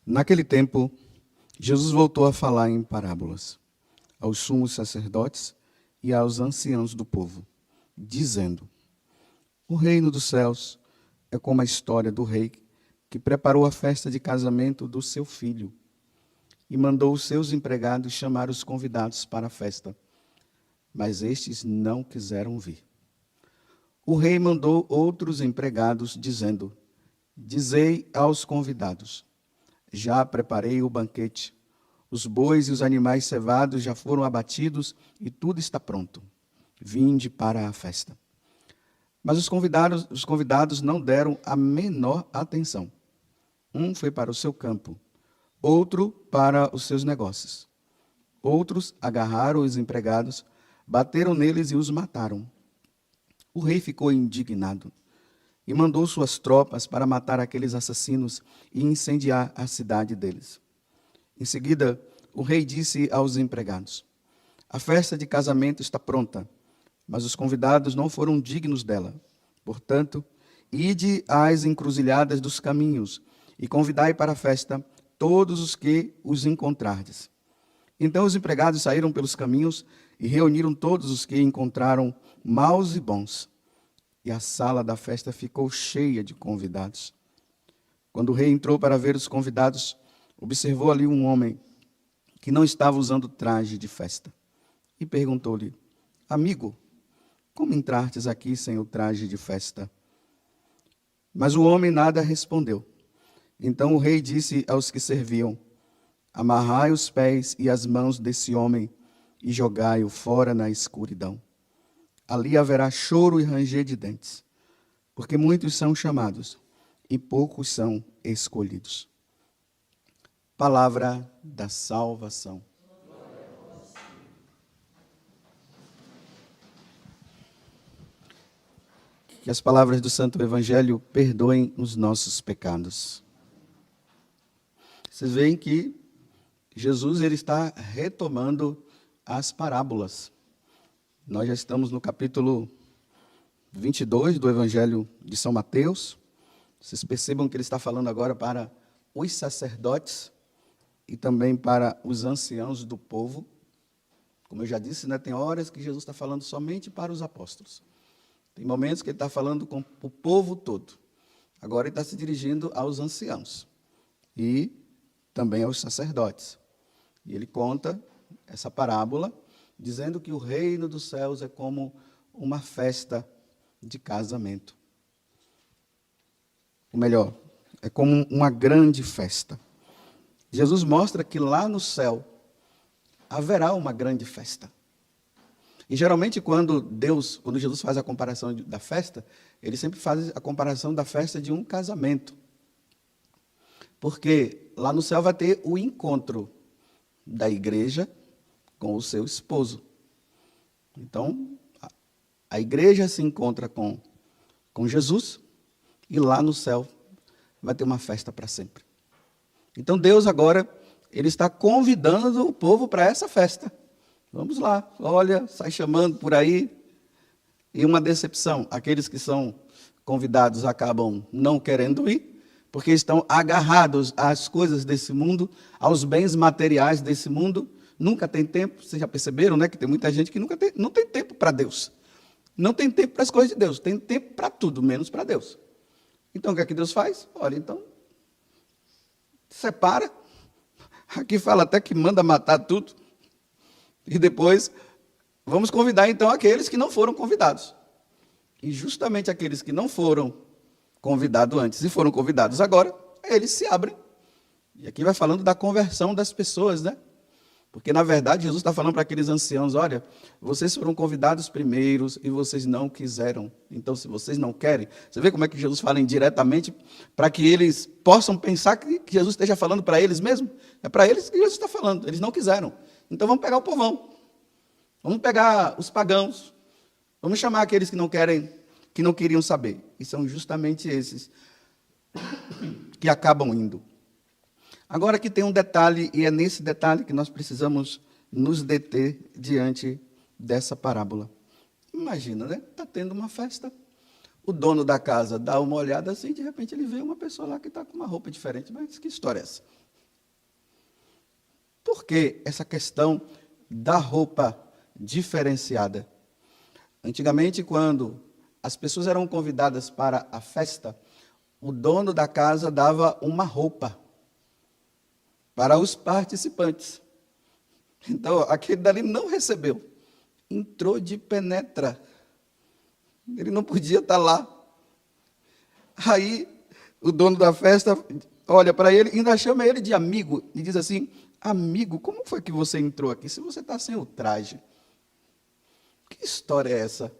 Naquele tempo, Jesus voltou a falar em parábolas aos sumos sacerdotes e aos anciãos do povo, dizendo: O reino dos céus é como a história do rei que preparou a festa de casamento do seu filho e mandou os seus empregados chamar os convidados para a festa, mas estes não quiseram vir. O rei mandou outros empregados, dizendo: Dizei aos convidados: Já preparei o banquete, os bois e os animais cevados já foram abatidos e tudo está pronto. Vinde para a festa. Mas os convidados não deram a menor atenção. Um foi para o seu campo, outro para os seus negócios. Outros agarraram os empregados, bateram neles e os mataram. O rei ficou indignado e mandou suas tropas para matar aqueles assassinos e incendiar a cidade deles. Em seguida, o rei disse aos empregados: A festa de casamento está pronta, mas os convidados não foram dignos dela. Portanto, ide às encruzilhadas dos caminhos e convidai para a festa todos os que os encontrardes. Então os empregados saíram pelos caminhos e reuniram todos os que encontraram, maus e bons. E a sala da festa ficou cheia de convidados. Quando o rei entrou para ver os convidados, observou ali um homem que não estava usando traje de festa. E perguntou-lhe: Amigo, como entrastes aqui sem o traje de festa? Mas o homem nada respondeu. Então o rei disse aos que serviam: Amarrai os pés e as mãos desse homem e jogai-o fora na escuridão. Ali haverá choro e ranger de dentes, porque muitos são chamados e poucos são escolhidos. Palavra da salvação. Que as palavras do Santo Evangelho perdoem os nossos pecados. Vocês veem que Jesus ele está retomando as parábolas. Nós já estamos no capítulo 22 do Evangelho de São Mateus. Vocês percebam que ele está falando agora para os sacerdotes e também para os anciãos do povo. Como eu já disse, né, tem horas que Jesus está falando somente para os apóstolos. Tem momentos que ele está falando com o povo todo. Agora ele está se dirigindo aos anciãos e também aos sacerdotes. E ele conta essa parábola, dizendo que o reino dos céus é como uma festa de casamento. Ou melhor, é como uma grande festa. Jesus mostra que lá no céu haverá uma grande festa. E geralmente quando Jesus faz a comparação da festa, ele sempre faz a comparação da festa de um casamento. Porque lá no céu vai ter o encontro da igreja com o seu esposo. Então, a igreja se encontra com Jesus e lá no céu vai ter uma festa para sempre. Então, Deus agora, ele está convidando o povo para essa festa. Vamos lá, olha, sai chamando por aí. E uma decepção, aqueles que são convidados acabam não querendo ir, porque estão agarrados às coisas desse mundo, aos bens materiais desse mundo. Nunca tem tempo, vocês já perceberam, né? Que tem muita gente que não tem tempo para Deus. Não tem tempo para as coisas de Deus, tem tempo para tudo, menos para Deus. Então, o que é que Deus faz? Olha, então, separa. Aqui fala até que manda matar tudo. E depois, vamos convidar então aqueles que não foram convidados. E justamente aqueles que não foram convidados antes e foram convidados agora, eles se abrem. E aqui vai falando da conversão das pessoas, né? Porque, na verdade, Jesus está falando para aqueles anciãos: olha, vocês foram convidados primeiros e vocês não quiseram. Então, se vocês não querem, você vê como é que Jesus fala indiretamente para que eles possam pensar que Jesus esteja falando para eles mesmo? É para eles que Jesus está falando, eles não quiseram. Então, vamos pegar o povão, vamos pegar os pagãos, vamos chamar aqueles que não querem, que não queriam saber. E são justamente esses que acabam indo. Agora aqui tem um detalhe, e é nesse detalhe que nós precisamos nos deter diante dessa parábola. Imagina, né? Está tendo uma festa, o dono da casa dá uma olhada assim, de repente ele vê uma pessoa lá que está com uma roupa diferente. Mas que história é essa? Por que essa questão da roupa diferenciada? Antigamente, quando as pessoas eram convidadas para a festa, o dono da casa dava uma roupa para os participantes. Então, aquele dali não recebeu. Entrou de penetra. Ele não podia estar lá. Aí, o dono da festa olha para ele, ainda chama ele de amigo, e diz assim: amigo, como foi que você entrou aqui se você está sem o traje? Que história é essa?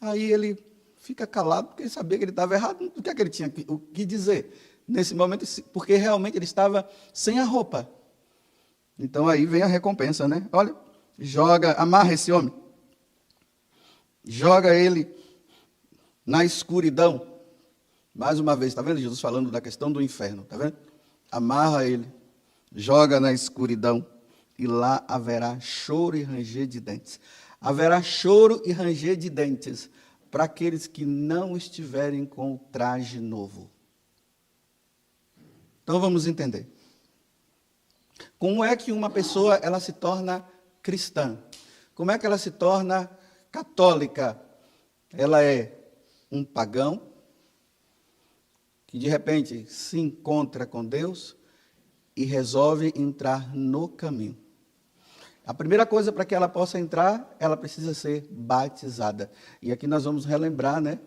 Aí ele fica calado, porque ele sabia que ele estava errado. O que é que ele tinha o que dizer nesse momento? Porque realmente ele estava sem a roupa. Então aí vem a recompensa, né? Olha, amarra esse homem. Joga ele na escuridão. Mais uma vez, está vendo Jesus falando da questão do inferno, está vendo? Amarra ele, joga na escuridão, e lá haverá choro e ranger de dentes. Haverá choro e ranger de dentes para aqueles que não estiverem com o traje novo. Então vamos entender. Como é que uma pessoa ela se torna cristã? Como é que ela se torna católica? Ela é um pagão que de repente se encontra com Deus e resolve entrar no caminho. A primeira coisa para que ela possa entrar, ela precisa ser batizada. E aqui nós vamos relembrar, né,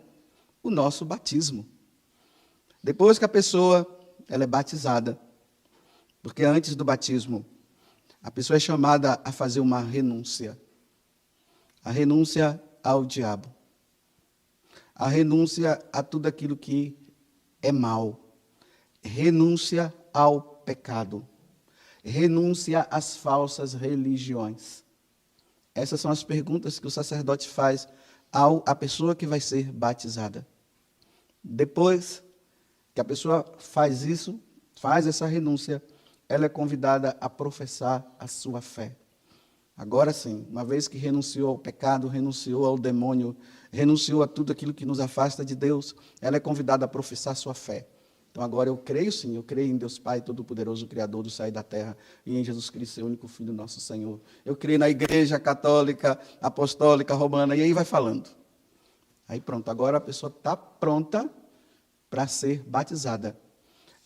o nosso batismo. Depois que a pessoa ela é batizada, porque antes do batismo, a pessoa é chamada a fazer uma renúncia. A renúncia ao diabo. A renúncia a tudo aquilo que é mal. Renúncia ao pecado. Renúncia às falsas religiões. Essas são as perguntas que o sacerdote faz à pessoa que vai ser batizada. Depois que a pessoa faz isso, faz essa renúncia, ela é convidada a professar a sua fé. Agora sim, uma vez que renunciou ao pecado, renunciou ao demônio, renunciou a tudo aquilo que nos afasta de Deus, ela é convidada a professar a sua fé. Então agora eu creio sim, eu creio em Deus Pai Todo-Poderoso, Criador do céu e da terra, e em Jesus Cristo, seu único Filho, nosso Senhor. Eu creio na Igreja Católica, Apostólica, Romana, e aí vai falando. Aí pronto, agora a pessoa está pronta para ser batizada.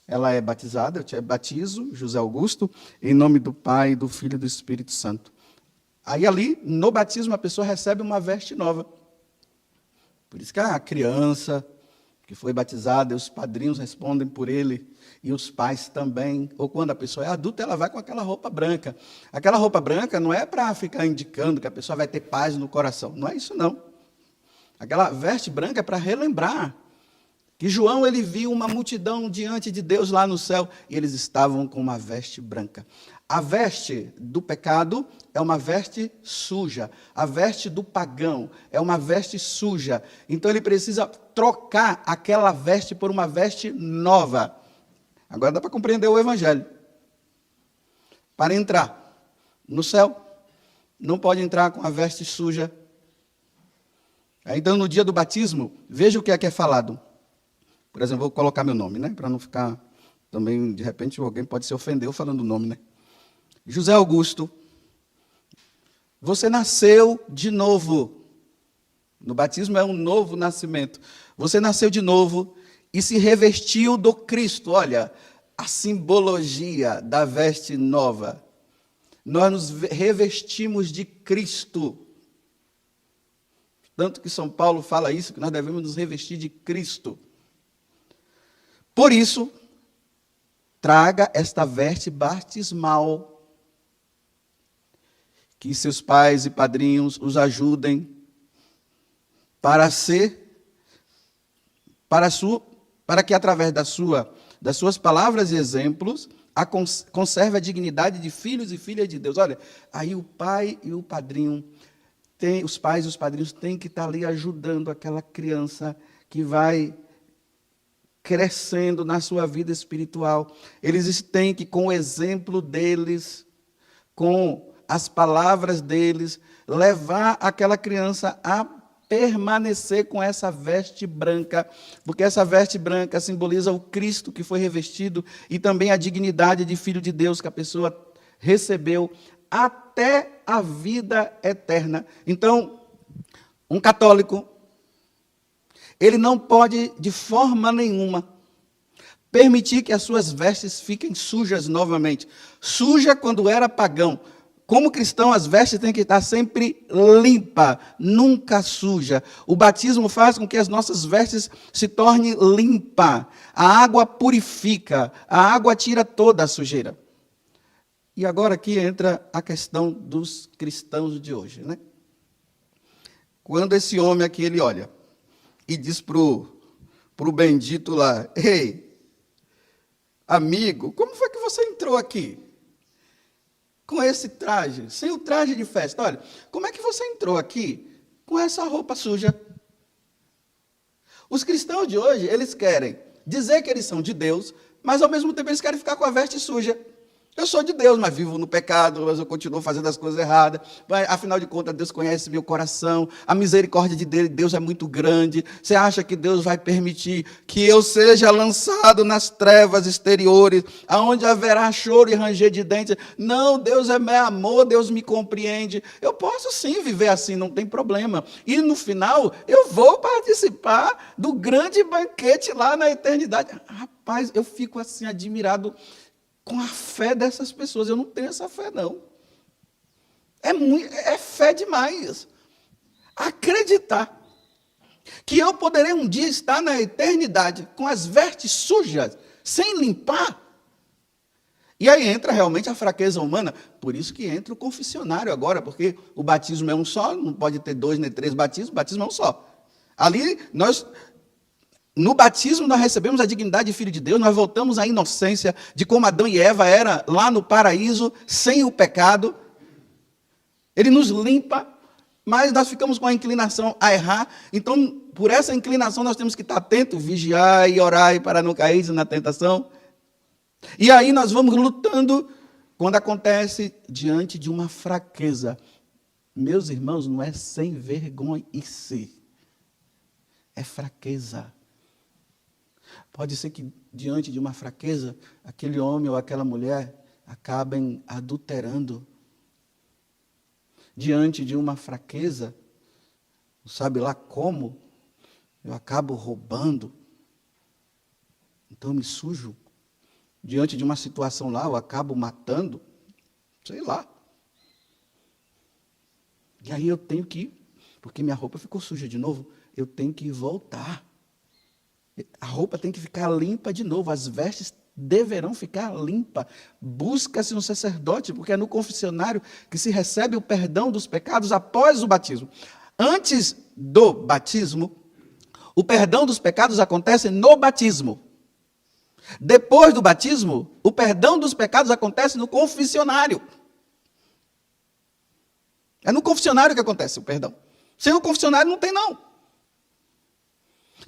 Ela é batizada, eu te batizo, José Augusto, em nome do Pai, do Filho e do Espírito Santo. Aí ali, no batismo, a pessoa recebe uma veste nova. Por isso que a criança que foi batizada, os padrinhos respondem por ele, e os pais também. Ou quando a pessoa é adulta, ela vai com aquela roupa branca. Aquela roupa branca não é para ficar indicando que a pessoa vai ter paz no coração. Não é isso, não. Aquela veste branca é para relembrar que João ele viu uma multidão diante de Deus lá no céu, e eles estavam com uma veste branca. A veste do pecado é uma veste suja. A veste do pagão é uma veste suja. Então ele precisa trocar aquela veste por uma veste nova. Agora dá para compreender o evangelho. Para entrar no céu, não pode entrar com a veste suja. Então no dia do batismo, veja o que é falado. Por exemplo, vou colocar meu nome, né? Para não ficar também, de repente, alguém pode se ofender falando o nome, né? José Augusto, você nasceu de novo. No batismo é um novo nascimento. Você nasceu de novo e se revestiu do Cristo. Olha, a simbologia da veste nova. Nós nos revestimos de Cristo. Tanto que São Paulo fala isso, que nós devemos nos revestir de Cristo. Por isso, traga esta veste batismal. Que seus pais e padrinhos os ajudem para que através das suas palavras e exemplos, conserve a dignidade de filhos e filhas de Deus. Olha, aí o pai e o padrinho, os pais e os padrinhos têm que estar ali ajudando aquela criança que vai crescendo na sua vida espiritual. Eles têm que, com o exemplo deles, com as palavras deles, levar aquela criança a permanecer com essa veste branca, porque essa veste branca simboliza o Cristo que foi revestido e também a dignidade de filho de Deus que a pessoa recebeu até a vida eterna. Então, um católico, ele não pode, de forma nenhuma, permitir que as suas vestes fiquem sujas novamente. Suja quando era pagão. Como cristão, as vestes têm que estar sempre limpa, nunca suja. O batismo faz com que as nossas vestes se tornem limpa. A água purifica, a água tira toda a sujeira. E agora aqui entra a questão dos cristãos de hoje, né? Quando esse homem aqui, ele olha e diz pro bendito lá: ei, amigo, como foi que você entrou aqui? Com esse traje, sem o traje de festa. Olha, como é que você entrou aqui com essa roupa suja? Os cristãos de hoje, eles querem dizer que eles são de Deus, mas ao mesmo tempo eles querem ficar com a veste suja. Eu sou de Deus, mas vivo no pecado, mas eu continuo fazendo as coisas erradas. Mas, afinal de contas, Deus conhece meu coração. A misericórdia de Deus é muito grande. Você acha que Deus vai permitir que eu seja lançado nas trevas exteriores, aonde haverá choro e ranger de dentes? Não, Deus é meu amor, Deus me compreende. Eu posso sim viver assim, não tem problema. E no final, eu vou participar do grande banquete lá na eternidade. Rapaz, eu fico assim admirado com a fé dessas pessoas. Eu não tenho essa fé, não. É fé demais. Acreditar que eu poderei um dia estar na eternidade com as vestes sujas, sem limpar. E aí entra realmente a fraqueza humana. Por isso que entra o confessionário agora, porque o batismo é um só, não pode ter 2 nem 3 batismos, o batismo é um só. Ali, no batismo, nós recebemos a dignidade de filho de Deus, nós voltamos à inocência de como Adão e Eva eram lá no paraíso, sem o pecado. Ele nos limpa, mas nós ficamos com a inclinação a errar. Então, por essa inclinação, nós temos que estar atentos, vigiar e orar para não cair na tentação. E aí nós vamos lutando quando acontece diante de uma fraqueza. Meus irmãos, não é sem vergonhice, é fraqueza. Pode ser que, diante de uma fraqueza, aquele homem ou aquela mulher acabem adulterando. Diante de uma fraqueza, sabe lá como, eu acabo roubando. Então eu me sujo. Diante de uma situação lá, eu acabo matando. Sei lá. E aí eu tenho que ir, porque minha roupa ficou suja de novo, eu tenho que voltar. A roupa tem que ficar limpa de novo, as vestes deverão ficar limpas. Busca-se um sacerdote, porque é no confessionário que se recebe o perdão dos pecados após o batismo. Antes do batismo, o perdão dos pecados acontece no batismo. Depois do batismo, o perdão dos pecados acontece no confessionário. É no confessionário que acontece o perdão. Sem o confessionário não tem não.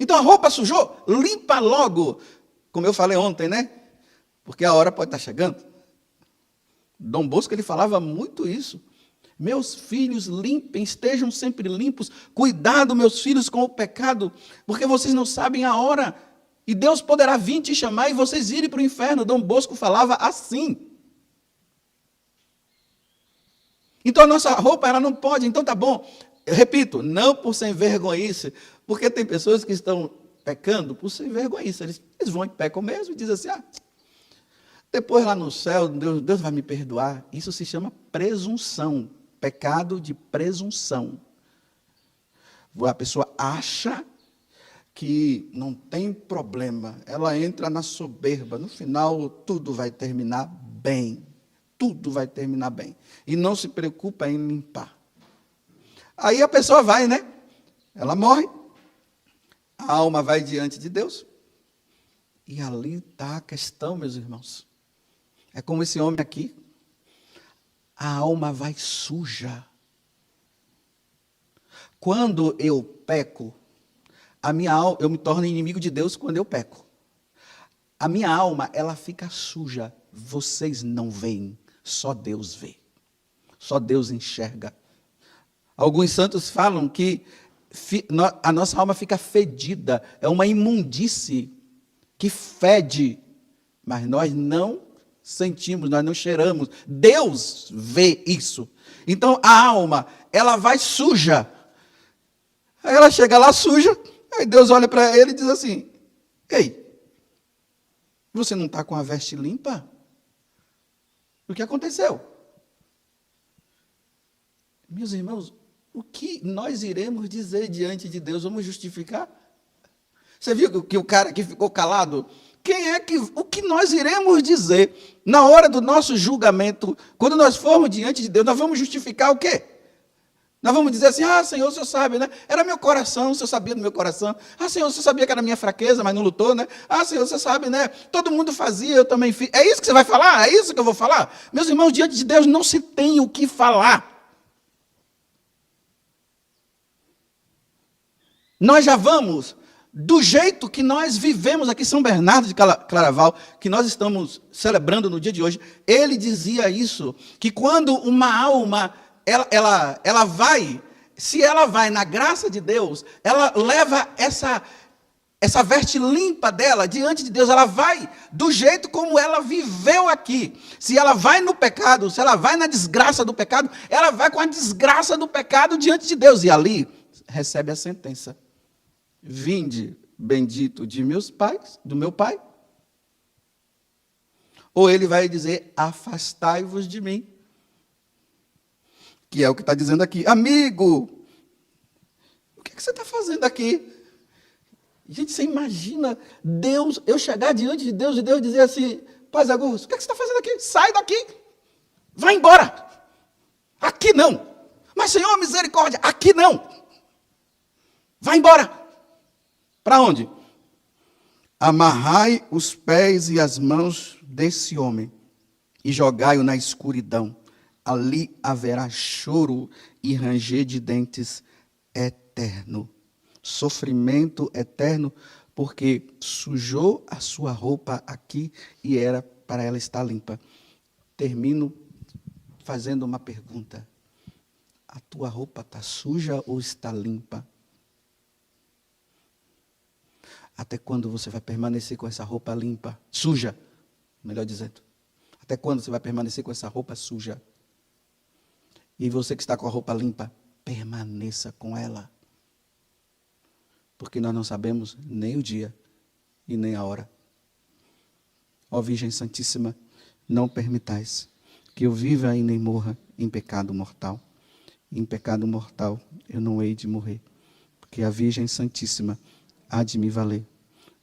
Então a roupa sujou, limpa logo. Como eu falei ontem, né? Porque a hora pode estar chegando. Dom Bosco, ele falava muito isso. Meus filhos, limpem, estejam sempre limpos. Cuidado, meus filhos, com o pecado, porque vocês não sabem a hora. E Deus poderá vir te chamar e vocês irem para o inferno. Dom Bosco falava assim. Então a nossa roupa, ela não pode. Então tá bom. Eu repito, não por sem vergonhice, porque tem pessoas que estão pecando por sem vergonhice. Eles vão e pecam mesmo e dizem assim, depois lá no céu, Deus vai me perdoar. Isso se chama presunção, pecado de presunção. A pessoa acha que não tem problema, ela entra na soberba, no final tudo vai terminar bem, tudo vai terminar bem. E não se preocupa em limpar. Aí a pessoa vai, né? Ela morre, a alma vai diante de Deus, e ali está a questão, meus irmãos. É como esse homem aqui, a alma vai suja. Quando eu peco, eu me torno inimigo de Deus quando eu peco. A minha alma, ela fica suja. Vocês não veem, só Deus vê. Só Deus enxerga. Alguns santos falam que a nossa alma fica fedida, é uma imundície que fede, mas nós não sentimos, nós não cheiramos. Deus vê isso. Então a alma, ela vai suja. Aí ela chega lá suja, aí Deus olha para ele e diz assim: ei, você não está com a veste limpa? O que aconteceu? Meus irmãos, o que nós iremos dizer diante de Deus? Vamos justificar? Você viu que o cara que ficou calado? O que nós iremos dizer na hora do nosso julgamento, quando nós formos diante de Deus? Nós vamos justificar o quê? Nós vamos dizer assim: ah, Senhor, o Senhor sabe, né? Era meu coração, o Senhor sabia do meu coração. Ah, Senhor, o Senhor sabia que era minha fraqueza, mas não lutou, né? Ah, Senhor, o Senhor sabe, né? Todo mundo fazia, eu também fiz. É isso que você vai falar? É isso que eu vou falar? Meus irmãos, diante de Deus não se tem o que falar. Nós já vamos, do jeito que nós vivemos aqui em São Bernardo de Claraval, que nós estamos celebrando no dia de hoje, ele dizia isso, que quando uma alma, ela vai, se ela vai na graça de Deus, ela leva essa veste limpa dela diante de Deus, ela vai do jeito como ela viveu aqui. Se ela vai no pecado, se ela vai na desgraça do pecado, ela vai com a desgraça do pecado diante de Deus, e ali recebe a sentença: vinde, bendito de meus pais, do meu pai. Ou ele vai dizer: afastai-vos de mim. Que é o que está dizendo aqui. Amigo, o que você está fazendo aqui? Gente, você imagina Deus, eu chegar diante de Deus e Deus dizer assim: Paz Augusto, o que você está fazendo aqui? Sai daqui, vai embora. Aqui não. Mas, Senhor, misericórdia, aqui não. Vai embora. Para onde? Amarrai os pés e as mãos desse homem e jogai-o na escuridão. Ali haverá choro e ranger de dentes eterno. Sofrimento eterno, porque sujou a sua roupa aqui e era para ela estar limpa. Termino fazendo uma pergunta: a tua roupa está suja ou está limpa? Até quando você vai permanecer com essa roupa limpa? Suja, melhor dizendo. Até quando você vai permanecer com essa roupa suja? E você que está com a roupa limpa, permaneça com ela. Porque nós não sabemos nem o dia e nem a hora. Ó Virgem Santíssima, não permitais que eu viva e nem morra em pecado mortal. Em pecado mortal eu não hei de morrer, porque a Virgem Santíssima há de me valer.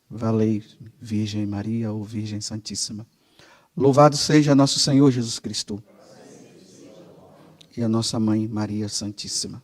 Valei, Virgem Maria ou Virgem Santíssima. Louvado seja nosso Senhor Jesus Cristo e a nossa Mãe Maria Santíssima.